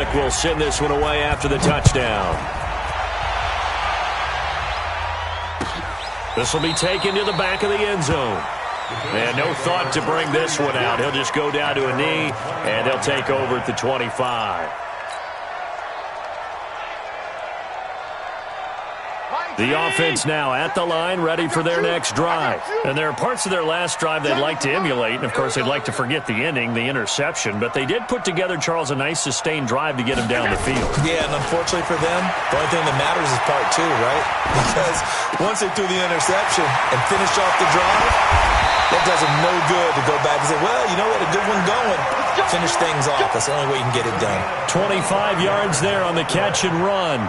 Bullock will send this one away after the touchdown. This will be taken to the back of the end zone. And no thought to bring this one out. He'll just go down to a knee, and they'll take over at the 25. The offense now at the line, ready for their next drive. And there are parts of their last drive they'd like to emulate, and, of course, they'd like to forget the ending, the interception. But they did put together, Charles, a nice sustained drive to get him down the field. Yeah, and unfortunately for them, the only thing that matters is part two, right? Because once they threw the interception and finished off the drive, that does them no good to go back and say, well, you know what, a good one going. Finish things off. That's the only way you can get it done. 25 yards there on the catch and run.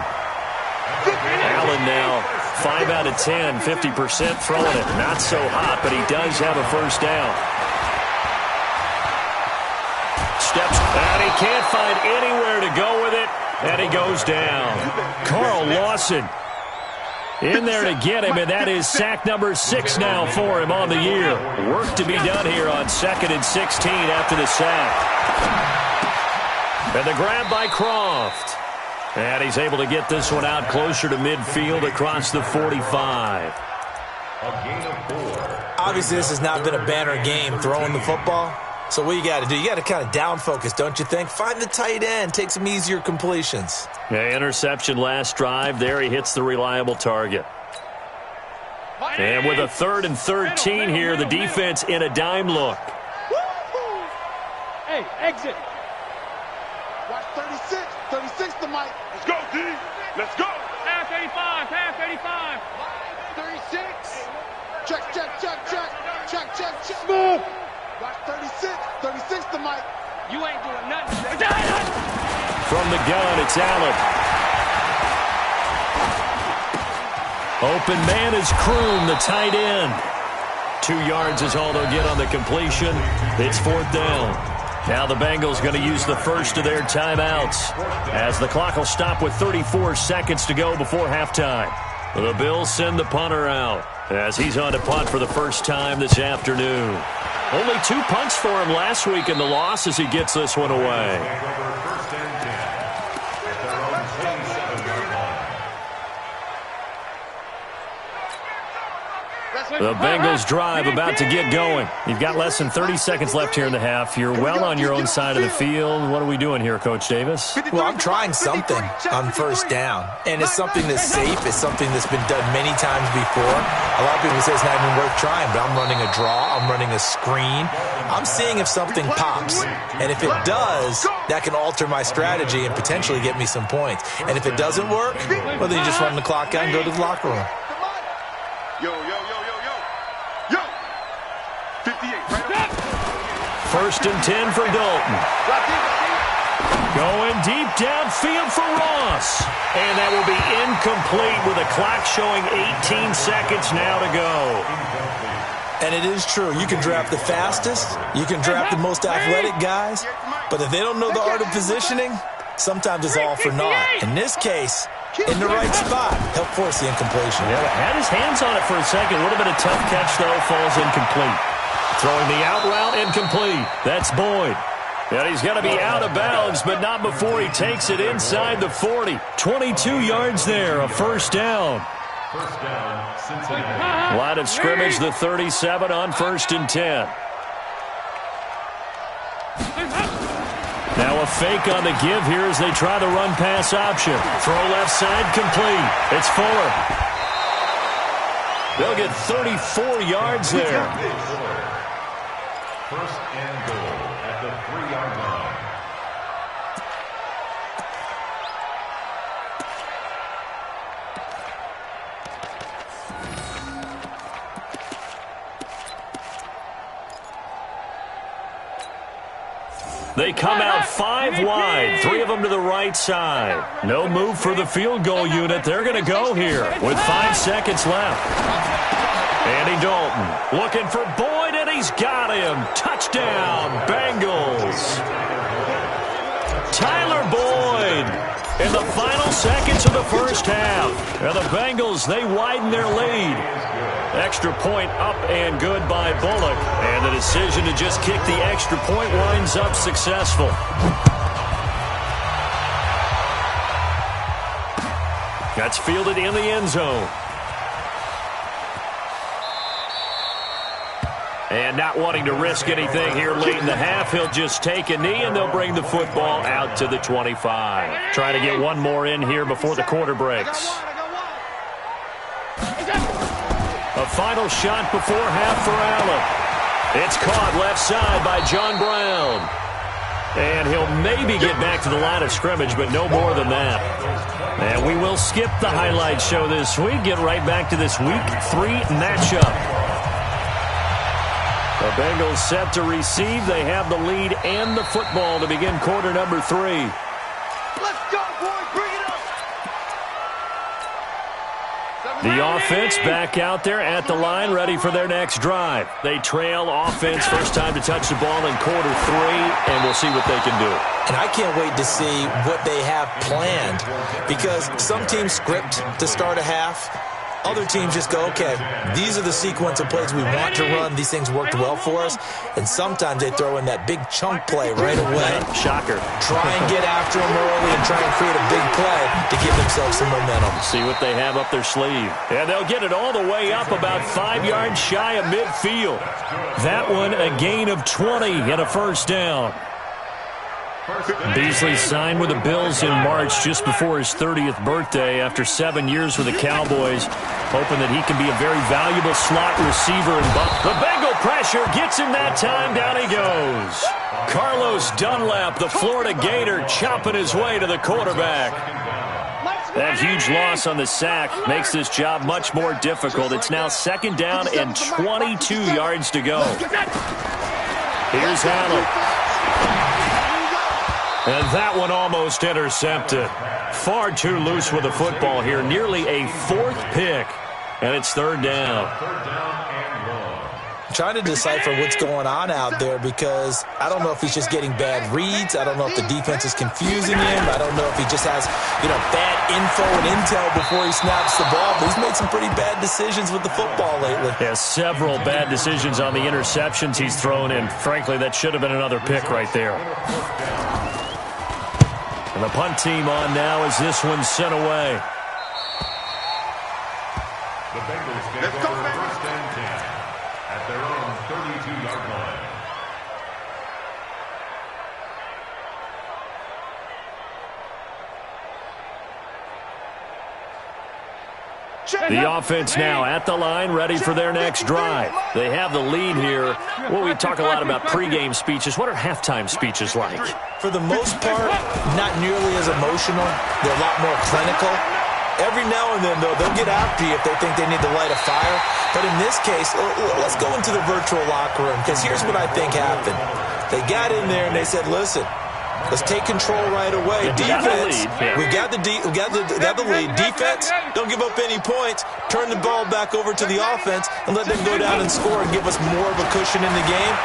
Allen now 5 out of 10, 50% throwing it. Not so hot, but he does have a first down. Steps, and he can't find anywhere to go with it, and he goes down. Carl Lawson in there to get him, and that is sack number 6 now for him on the year. Work to be done here on 2nd and 16 after the sack. And the grab by Croft. And he's able to get this one out closer to midfield across the 45. Obviously, this has not been a banner game throwing the football. So what you got to do, you got to kind of down focus, don't you think? Find the tight end, take some easier completions. Yeah, interception last drive. There he hits the reliable target. And with a 3rd and 13 here, the defense in a dime look. Hey, exit. Watch 36. 36 to Mike. Let's go, D. Let's go. Pass 85. Pass 85. 36. Check, check, check, check. Check, check, check. Move. Watch 36. 36 to Mike. You ain't doing nothing. From the gun, it's Allen. Open man is Kroom, the tight end. 2 yards is all they'll get on the completion. It's 4th down. Now the Bengals going to use the first of their timeouts as the clock will stop with 34 seconds to go before halftime. The Bills send the punter out as he's on to punt for the first time this afternoon. Only 2 punts for him last week in the loss as he gets this one away. The Bengals drive about to get going. You've got less than 30 seconds left here in the half. You're well on your own side of the field. What are we doing here, Coach Davis? Well, I'm trying something on first down. And it's something that's safe. It's something that's been done many times before. A lot of people say it's not even worth trying, but I'm running a draw. I'm running a screen. I'm seeing if something pops. And if it does, that can alter my strategy and potentially get me some points. And if it doesn't work, well, then you just run the clock out and go to the locker room. Yo, yo, yo, yo, yo. Yo. 58, right? 1st and 10 for Dalton. Going deep downfield for Ross. And that will be incomplete with a clock showing 18 seconds now to go. And it is true. You can draft the fastest. You can draft the most athletic guys. But if they don't know the art of positioning, sometimes it's all for naught. In this case, in the right spot, help force the incompletion. Yeah, had his hands on it for a second. Would have been a tough catch, though. Falls incomplete. Throwing the out route, incomplete. That's Boyd. And he's going to be out of bounds, but not before he takes it inside the 40. 22 yards there, a first down. First down, Cincinnati. Line of scrimmage, the 37 on 1st and 10. Now a fake on the give here as they try the run-pass option. Throw left side, complete. It's Fuller. They'll get 34 yards there. First and goal at the 3-yard line. They come out 5 wide, 3 of them to the right side. No move for the field goal unit. They're going to go here with 5 seconds left. Andy Dalton looking for Boyd, and he's got him. Touchdown, Bengals. Tyler Boyd in the final seconds of the first half. And the Bengals, they widen their lead. Extra point up and good by Bullock. And the decision to just kick the extra point winds up successful. That's fielded in the end zone. And not wanting to risk anything here late in the half, he'll just take a knee, and they'll bring the football out to the 25. Trying to get one more in here before the quarter breaks. A final shot before half for Allen. It's caught left side by John Brown. And he'll maybe get back to the line of scrimmage, but no more than that. And we will skip the highlight show this week. Get right back to this Week 3 matchup. The Bengals set to receive. They have the lead and the football to begin quarter number 3. Let's go, boys. Bring it up. The offense back out there at the line, ready for their next drive. They trail offense, first time to touch the ball in quarter 3, and we'll see what they can do. And I can't wait to see what they have planned, because some teams script to start a half. Other teams just go, okay, these are the sequence of plays we want to run. These things worked well for us. And sometimes they throw in that big chunk play right away. Shocker. Try and get after them early and try and create a big play to give themselves some momentum. See what they have up their sleeve. And they'll get it all the way up about 5 yards shy of midfield. That one a gain of 20 and a first down. Beasley signed with the Bills in March just before his 30th birthday after 7 years with the Cowboys, hoping that he can be a very valuable slot receiver. The Bengal pressure gets him that time. Down he goes. Carlos Dunlap, the Florida Gator, chopping his way to the quarterback. That huge loss on the sack makes this job much more difficult. It's now second down and 22 yards to go. Here's Allen. And that one almost intercepted. Far too loose with the football here. Nearly a 4th pick. And it's third down. I'm trying to decipher what's going on out there, because I don't know if he's just getting bad reads. I don't know if the defense is confusing him. I don't know if he just has, bad info and intel before he snaps the ball. But he's made some pretty bad decisions with the football lately. Yeah, several bad decisions on the interceptions he's thrown in. Frankly, that should have been another pick right there. And the punt team on now as this one's sent away. The Bengals get first and 10 at their own 32-yard line. The offense now at the line, ready for their next drive. They have the lead here. Well, we talk a lot about pregame speeches. What are halftime speeches like? For the most part, not nearly as emotional. They're a lot more clinical. Every now and then, though, they'll get after you if they think they need to light a fire. But in this case, let's go into the virtual locker room, because here's what I think happened. They got in there and they said, listen, let's take control right away. Defense, we got the lead. Defense, don't give up any points. Turn the ball back over to the offense and let them go down and score and give us more of a cushion in the game.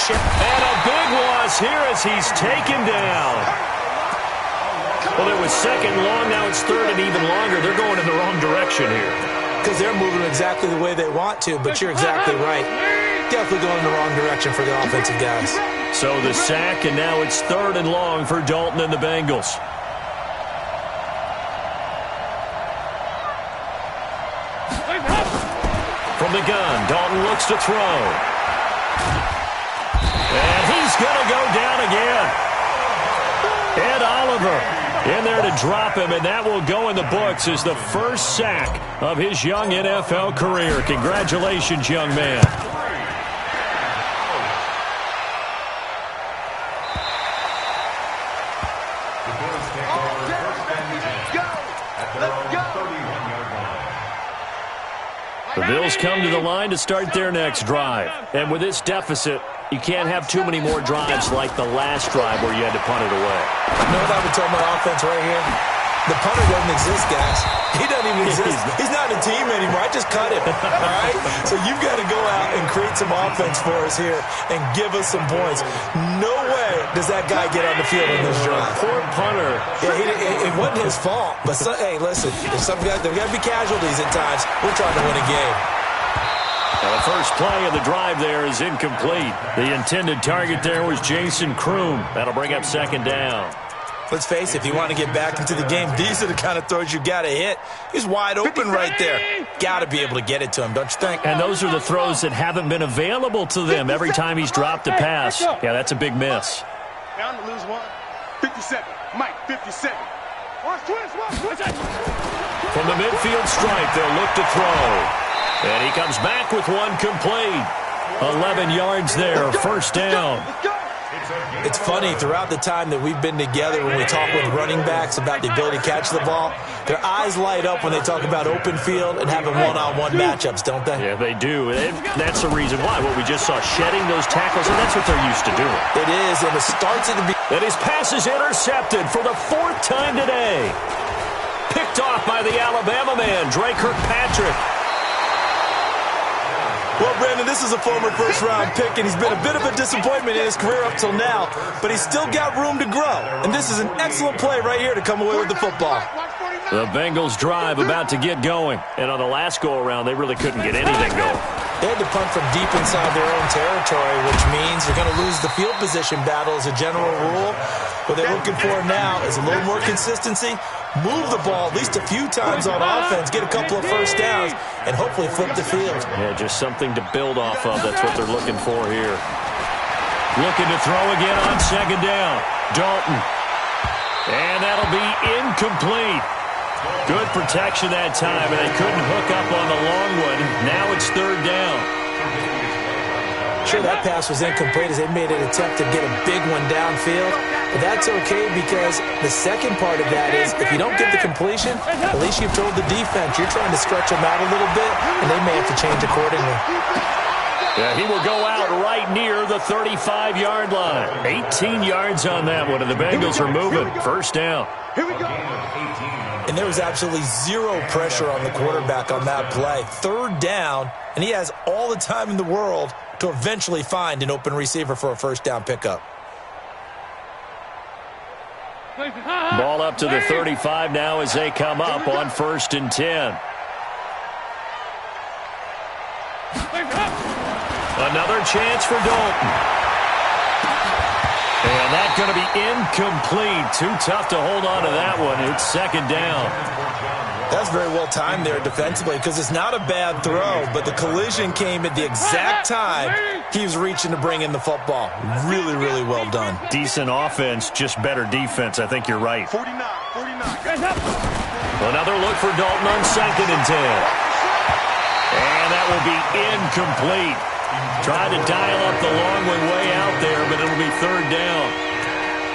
And a big loss here as he's taken down. Well, it was second long. Now it's third and even longer. They're going in the wrong direction here. Because they're moving exactly the way they want to, but you're exactly right. Definitely going in the wrong direction for the offensive guys. So the sack, and now it's third and long for Dalton and the Bengals. From the gun, Dalton looks to throw. And he's going to go down again. Ed Oliver in there to drop him, and that will go in the books as the first sack of his young NFL career. Congratulations, young man. The Bills come to the line to start their next drive. And with this deficit, you can't have too many more drives like the last drive where you had to punt it away. You know what I would tell my offense right here? The punter doesn't exist, guys. He doesn't even exist. He's not a team anymore. I just cut him. All right? So you've got to go out and create some offense for us here and give us some points. No way does that guy get on the field in this drive. Poor punter. Yeah, it wasn't his fault. But, hey, listen, there's got to be casualties at times. We're trying to win a game. Now the first play of the drive there is incomplete. The intended target there was Jason Kroom. That'll bring up second down. Let's face it, if you want to get back into the game, these are the kind of throws you got to hit. He's wide open right there. Got to be able to get it to him, don't you think? And those are the throws that haven't been available to them every time he's dropped a pass. Yeah, that's a big miss. Down to lose one. 57. Mike, 57. From the midfield stripe, they'll look to throw. And he comes back with one complete. 11 yards there, first down. It's funny, throughout the time that we've been together, when we talk with running backs about the ability to catch the ball, their eyes light up when they talk about open field and having one-on-one matchups, don't they? Yeah, they do. That's the reason why. What we just saw, shedding those tackles, and that's what they're used to doing. It is, and it starts at the beginning. And his pass is intercepted for the 4th time today. Picked off by the Alabama man, Dre Kirkpatrick. Well, Brandon, this is a former first-round pick, and he's been a bit of a disappointment in his career up till now, but he's still got room to grow. And this is an excellent play right here to come away with the football. The Bengals drive about to get going. And on the last go-around, they really couldn't get anything going. They had to punt from deep inside their own territory, which means they're going to lose the field position battle as a general rule. What they're looking for now is a little more consistency, move the ball at least a few times on offense, get a couple of first downs, and hopefully flip the field. Yeah, just something to build off of. That's what they're looking for here. Looking to throw again on second down. Dalton. And that'll be incomplete. Good protection that time, and they couldn't hook up on the long one. Now it's third down. Sure, that pass was incomplete as they made an attempt to get a big one downfield. But that's okay because the second part of that is if you don't get the completion, at least you've told the defense you're trying to stretch them out a little bit, and they may have to change accordingly. Yeah, he will go out right near the 35-yard line. 18 yards on that one, and the Bengals are moving. First down. Here we go. And there was absolutely zero pressure on the quarterback on that play. Third down, and he has all the time in the world to eventually find an open receiver for a first down pickup. Ball up to the 35 now as they come up on 1st and 10. Another chance for Dalton. And that's going to be incomplete. Too tough to hold on to that one. It's second down. That's very well timed there defensively because it's not a bad throw, but the collision came at the exact time he was reaching to bring in the football. Really, really well done. Decent offense, just better defense. I think you're right. 49. Another look for Dalton on 2nd and 10. And that will be incomplete. Tried to dial up the long one way out there, but it'll be third down.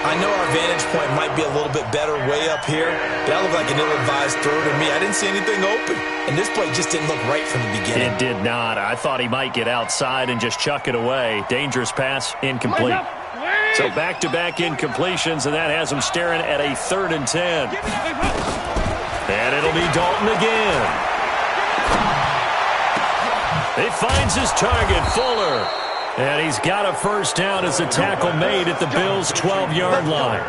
I know our vantage point might be a little bit better way up here, but that looked like an ill-advised throw to me. I didn't see anything open, and this play just didn't look right from the beginning. It did not. I thought he might get outside and just chuck it away. Dangerous pass, incomplete. So back-to-back incompletions, and that has him staring at a 3rd and 10. And it'll be Dalton again. He finds his target, Fuller. And he's got a first down as a tackle made at the Bills' 12-yard line.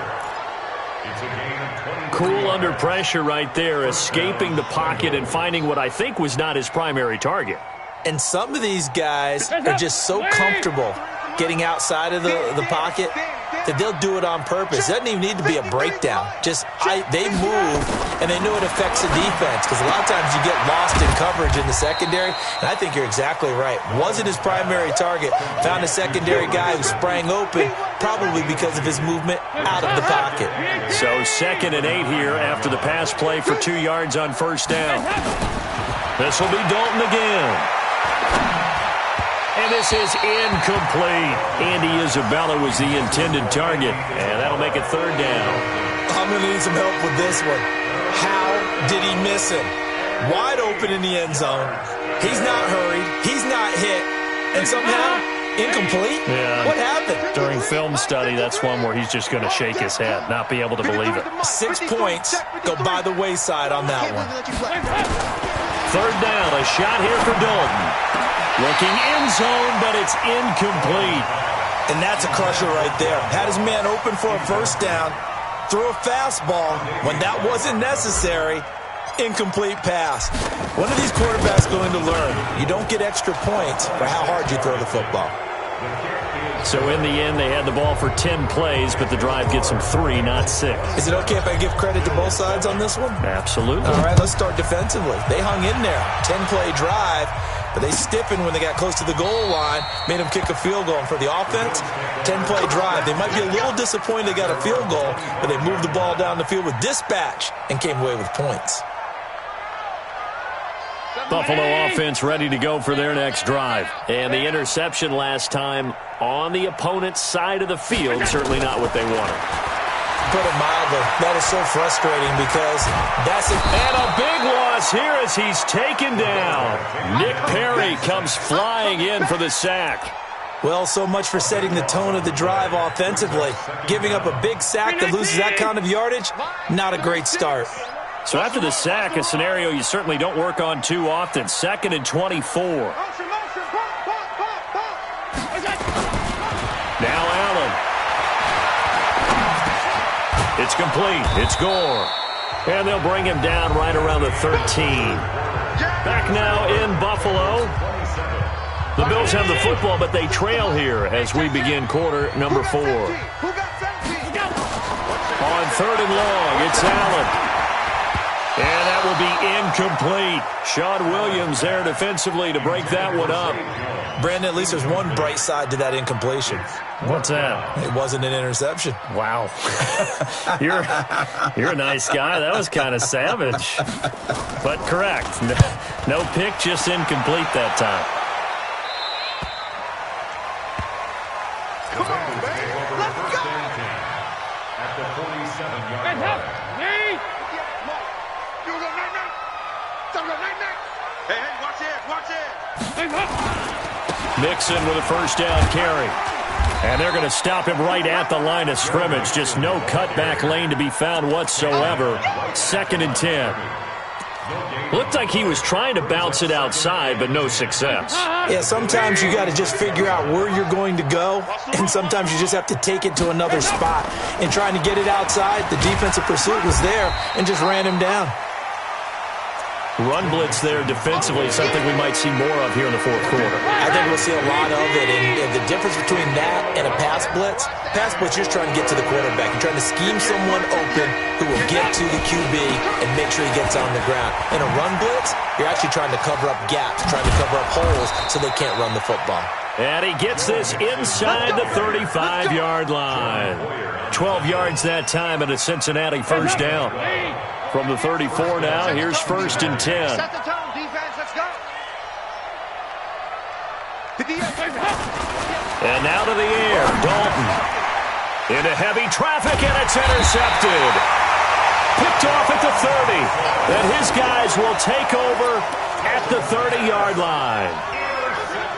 Cool under pressure right there, escaping the pocket and finding what I think was not his primary target. And some of these guys are just so comfortable getting outside of the pocket that they'll do it on purpose. It doesn't even need to be a breakdown. Just they move, and they know it affects the defense because a lot of times you get lost in coverage in the secondary, and I think you're exactly right. Wasn't his primary target. Found a secondary guy who sprang open, probably because of his movement out of the pocket. So 2nd and 8 here after the pass play for 2 yards on first down. This will be Dalton again. And this is incomplete. Andy Isabella was the intended target, and that'll make it third down. I'm going to need some help with this one. How did he miss him? Wide open in the end zone. He's not hurried. He's not hit. And somehow, incomplete? Yeah. What happened? During film study, that's one where he's just going to shake his head, not be able to believe it. 6 points go by the wayside on that one. Third down, a shot here for Dalton. Looking end zone, but it's incomplete. And that's a crusher right there. Had his man open for a first down, threw a fastball when that wasn't necessary. Incomplete pass. When are these quarterbacks going to learn? You don't get extra points for how hard you throw the football. So in the end, they had the ball for 10 plays, but the drive gets them 3, not 6. Is it okay if I give credit to both sides on this one? Absolutely. All right, let's start defensively. They hung in there. 10-play drive, but they stiffened when they got close to the goal line, made them kick a field goal. And for the offense, 10-play drive. They might be a little disappointed they got a field goal, but they moved the ball down the field with dispatch and came away with points. Buffalo offense ready to go for their next drive. And the interception last time on the opponent's side of the field, certainly not what they wanted. Put it mildly, that is so frustrating because that's it. And a big loss here as he's taken down. Nick Perry comes flying in for the sack. Well, so much for setting the tone of the drive offensively. Giving up a big sack that loses that kind of yardage, not a great start. So after the sack, a scenario you certainly don't work on too often. 2nd and 24. Now Allen. It's complete. It's Gore. And they'll bring him down right around the 13. Back now in Buffalo. The Bills have the football, but they trail here as we begin quarter number 4. On 3rd and long, it's Allen. And that will be incomplete. Sean Williams there defensively to break that one up. Brandon, at least there's one bright side to that incompletion. What's that? It wasn't an interception. Wow. You're a nice guy. That was kind of savage. But correct. No pick, just incomplete that time. Come on, baby. Let's go. At the 47-yard line. Hey, watch it. Mixon with a first down carry. And they're going to stop him right at the line of scrimmage. Just no cutback lane to be found whatsoever. 2nd and 10. Looked like he was trying to bounce it outside, but no success. Yeah, sometimes you got to just figure out where you're going to go, and sometimes you just have to take it to another spot. And trying to get it outside, the defensive pursuit was there and just ran him down. Run blitz there defensively, something we might see more of here in the 4th quarter. I think we'll see a lot of it, and the difference between that and a pass blitz, you're just trying to get to the quarterback. You're trying to scheme someone open who will get to the QB and make sure he gets on the ground. In a run blitz, you're actually trying to cover up gaps, trying to cover up holes so they can't run the football. And he gets this inside the 35-yard line. 12 yards that time and a Cincinnati first down. From the 34 now, here's 1st and 10. Set the tone, defense. Let's go. And now to the air, Dalton. Into heavy traffic, and it's intercepted. Picked off at the 30. And his guys will take over at the 30-yard line.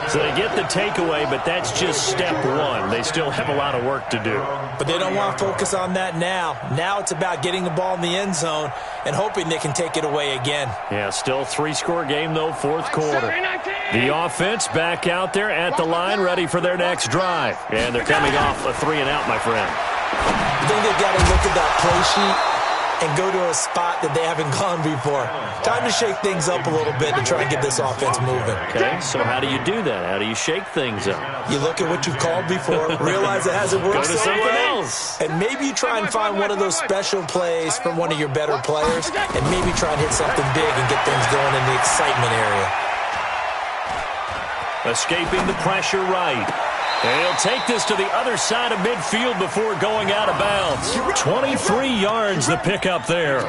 So they get the takeaway, but that's just step 1. They still have a lot of work to do. But they don't want to focus on that now. Now it's about getting the ball in the end zone and hoping they can take it away again. Yeah, still 3-score game, though, 4th quarter. The offense back out there at the line, ready for their next drive. And they're coming off a 3-and-out, my friend. I think they've got to look at that play sheet and go to a spot that they haven't gone before. Time to shake things up a little bit to try and get this offense moving. Okay, so how do you do that? How do you shake things up? You look at what you've called before, realize it hasn't worked Go to so something well, else. and maybe you try and find one of those special plays from one of your better players, and maybe try and hit something big and get things going in the excitement area. Escaping the pressure right. And he'll take this to the other side of midfield before going out of bounds. 23 yards the pickup there.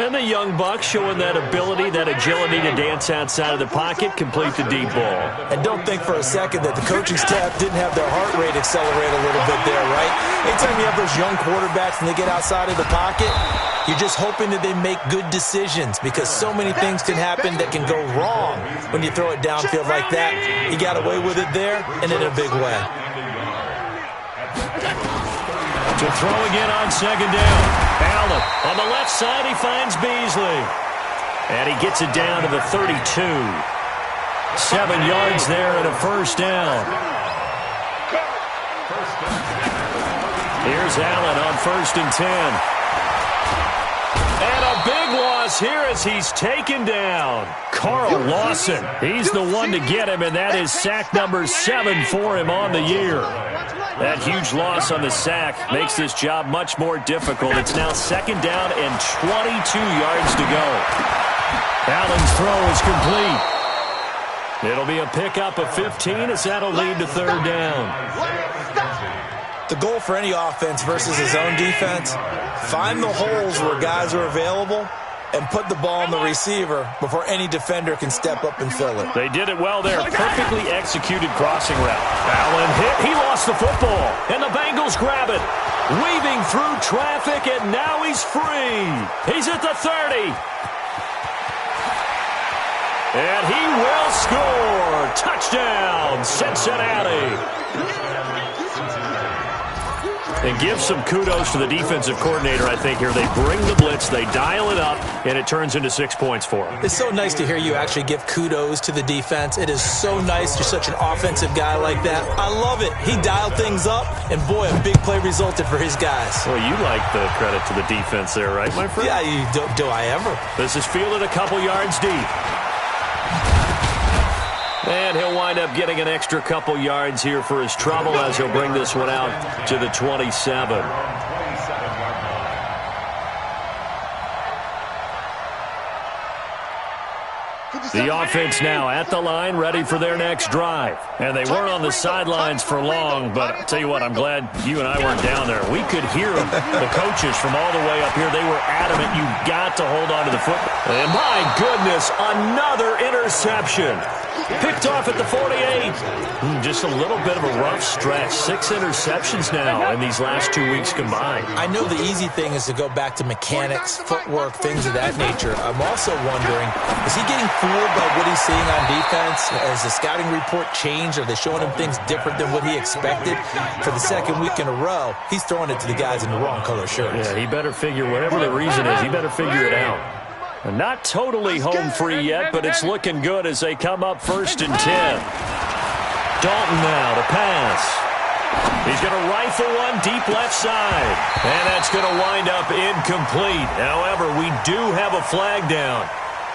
And the young buck showing that ability, that agility to dance outside of the pocket, complete the deep ball. And don't think for a second that the coaching staff didn't have their heart rate accelerate a little bit there, right? Anytime you have those young quarterbacks and they get outside of the pocket, you're just hoping that they make good decisions because so many things can happen that can go wrong when you throw it downfield like that. You got away with it there and in a big way. To throw again on 2nd down. Allen on the left side, he finds Beasley. And he gets it down to the 32. 7 yards there and a first down. Here's Allen on 1st and 10. And a big loss here as he's taken down. Carl Lawson, he's the one to get him, and that is sack number 7 for him on the year. That huge loss on the sack makes this job much more difficult. It's now 2nd down and 22 yards to go. Allen's throw is complete. It'll be a pickup of 15 as that'll lead to 3rd down. The goal for any offense versus his own defense, find the holes where guys are available and put the ball on the receiver before any defender can step up and fill it. They did it well there. Perfectly executed crossing route. Allen hit. He lost the football. And the Bengals grab it. Weaving through traffic, and now he's free. He's at the 30. And he will score. Touchdown, Cincinnati. And give some kudos to the defensive coordinator, I think, here. They bring the blitz, they dial it up, and it turns into 6 points for them. It's so nice to hear you actually give kudos to the defense. It is so nice. You're such an offensive guy like that. I love it. He dialed things up, and boy, a big play resulted for his guys. Well, you like the credit to the defense there, right, my friend? Yeah, do I ever. This is fielded a couple yards deep. And he'll wind up getting an extra couple yards here for his trouble as he'll bring this one out to the 27. The offense now at the line, ready for their next drive. And they weren't on the sidelines for long, but I'll tell you what, I'm glad you and I weren't down there. We could hear the coaches from all the way up here. They were adamant, you've got to hold on to the football. And my goodness, another interception. Picked off at the 48. Just a little bit of a rough stretch. 6 interceptions now in these last 2 weeks combined. I know the easy thing is to go back to mechanics, footwork, things of that nature. I'm also wondering, is he getting fooled by what he's seeing on defense? Has the scouting report changed? Are they showing him things different than what he expected? For the 2nd week in a row, he's throwing it to the guys in the wrong color shirts. Yeah, he better figure, whatever the reason is, he better figure it out. Not totally home free yet, but it's looking good as they come up 1st and 10. Dalton now to pass. He's going to rifle one deep left side. And that's going to wind up incomplete. However, we do have a flag down.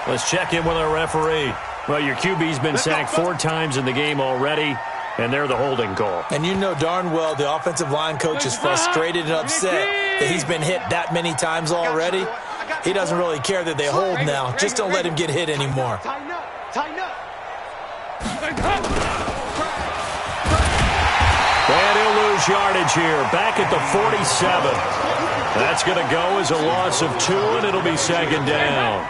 Let's check in with our referee. Well, your QB's been sacked 4 times in the game already, and they're the holding call. And you know darn well the offensive line coach is frustrated and upset that he's been hit that many times already. He doesn't really care that they hold now. Just don't let him get hit anymore. Tighten up. Tighten up. And he'll lose yardage here. Back at the 47. That's going to go as a loss of 2, and it'll be 2nd down.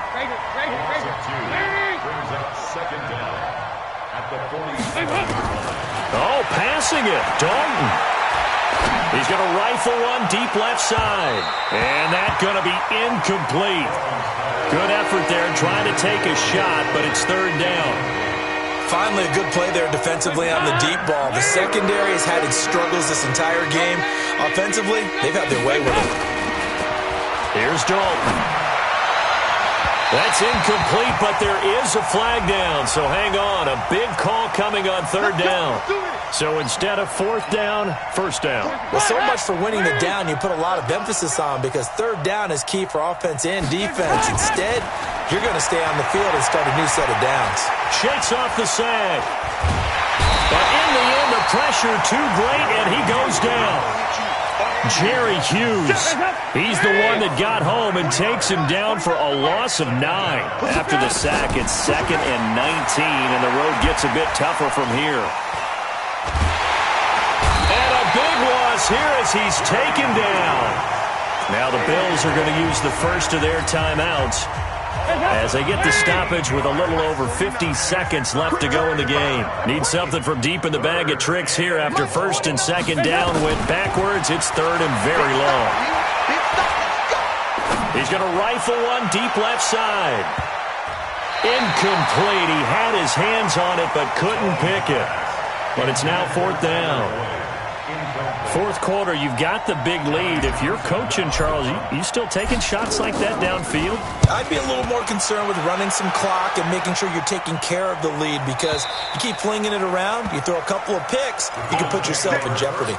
Oh, passing it. Dalton. He's going to rifle one deep left side. And that's going to be incomplete. Good effort there trying to take a shot, but it's 3rd down. Finally a good play there defensively on the deep ball. The secondary has had its struggles this entire game. Offensively, they've had their way with it. Here's Dalton. That's incomplete, but there is a flag down, so hang on. A big call coming on 3rd down. So instead of 4th down, 1st down. Well, so much for winning the down you put a lot of emphasis on because 3rd down is key for offense and defense. Instead, you're going to stay on the field and start a new set of downs. Shakes off the sag. But in the end, the pressure too great, and he goes down. Jerry Hughes, he's the one that got home and takes him down for a loss of 9. After the sack, it's 2nd and 19, and the road gets a bit tougher from here. And a big loss here as he's taken down. Now the Bills are going to use the first of their timeouts as they get the stoppage with a little over 50 seconds left to go in the game. Need something from deep in the bag of tricks here after 1st and 2nd down. Went backwards. It's 3rd and very long. He's going to rifle one deep left side. Incomplete. He had his hands on it but couldn't pick it. But it's now 4th down. Fourth quarter, you've got the big lead. If you're coaching, Charles, you still taking shots like that downfield? I'd be a little more concerned with running some clock and making sure you're taking care of the lead, because you keep flinging it around, you throw a couple of picks, you can put yourself in jeopardy.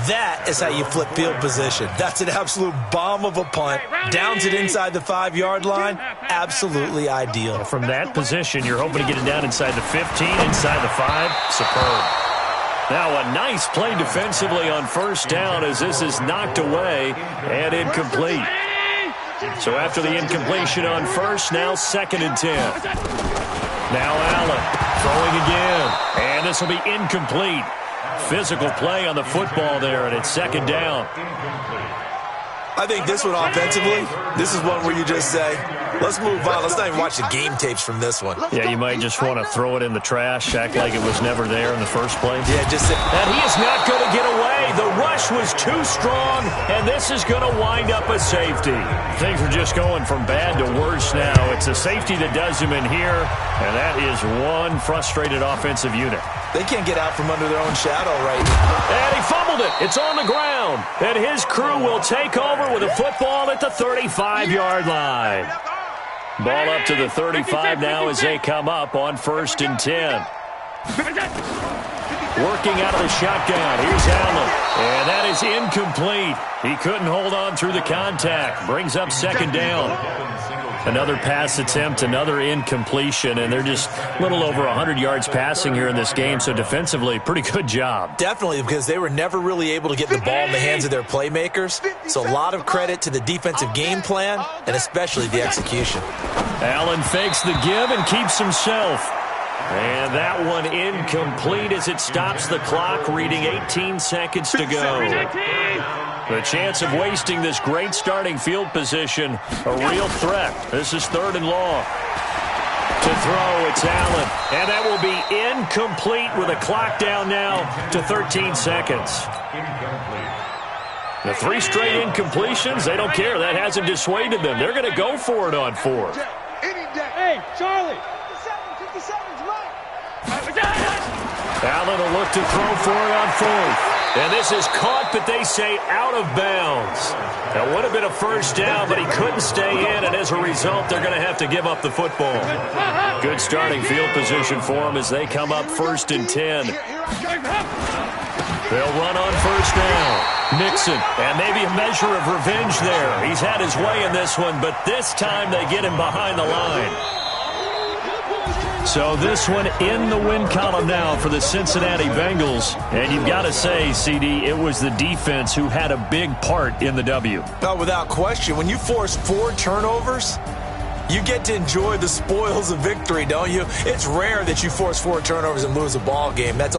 That is how you flip field position. That's an absolute bomb of a punt. Downs it inside the 5-yard line. Absolutely ideal. From that position, you're hoping to get it down inside the 15, inside the 5. Superb. Now a nice play defensively on first down as this is knocked away and incomplete. So after the incompletion on first, now 2nd and 10. Now Allen throwing again. And this will be incomplete. Physical play on the football there, and it's 2nd down. I think this one offensively, this is one where you just say, let's move on. Let's not even watch the game tapes from this one. Yeah, you might just want to throw it in the trash, act like it was never there in the first place. Yeah, just sit. And he is not going to get away. The rush was too strong, and this is going to wind up a safety. Things are just going from bad to worse now. It's a safety that does him in here, and that is one frustrated offensive unit. They can't get out from under their own shadow right now. And he fumbled it. It's on the ground. And his crew will take over with a football at the 35-yard line. Ball up to the 35 now as they come up on 1st and 10. Working out of the shotgun. Here's Allen. And that is incomplete. He couldn't hold on through the contact. Brings up 2nd down. Another pass attempt, another incompletion, and they're just a little over 100 yards passing here in this game, so defensively, pretty good job. Definitely, because they were never really able to get the ball in the hands of their playmakers, so a lot of credit to the defensive game plan, and especially the execution. Allen fakes the give and keeps himself. And that one incomplete as it stops the clock, reading 18 seconds to go. The chance of wasting this great starting field position, a real threat. This is 3rd and long. To throw, it's Allen. And that will be incomplete with a clock down now to 13 seconds. The 3 straight incompletions, they don't care. That hasn't dissuaded them. They're going to go for it on 4th. Hey, Charlie. 57's right. Allen will look to throw for it on 4th. And this is caught, but they say out of bounds. That would have been a first down, but he couldn't stay in, and as a result, they're going to have to give up the football. Good starting field position for them as they come up 1st and 10. They'll run on first down. Mixon, and maybe a measure of revenge there. He's had his way in this one, but this time they get him behind the line. So this one in the win column now for the Cincinnati Bengals. And you've got to say, CD, it was the defense who had a big part in the W. Oh, without question. When you force 4 turnovers, you get to enjoy the spoils of victory, don't you? It's rare that you force 4 turnovers and lose a ball game. That's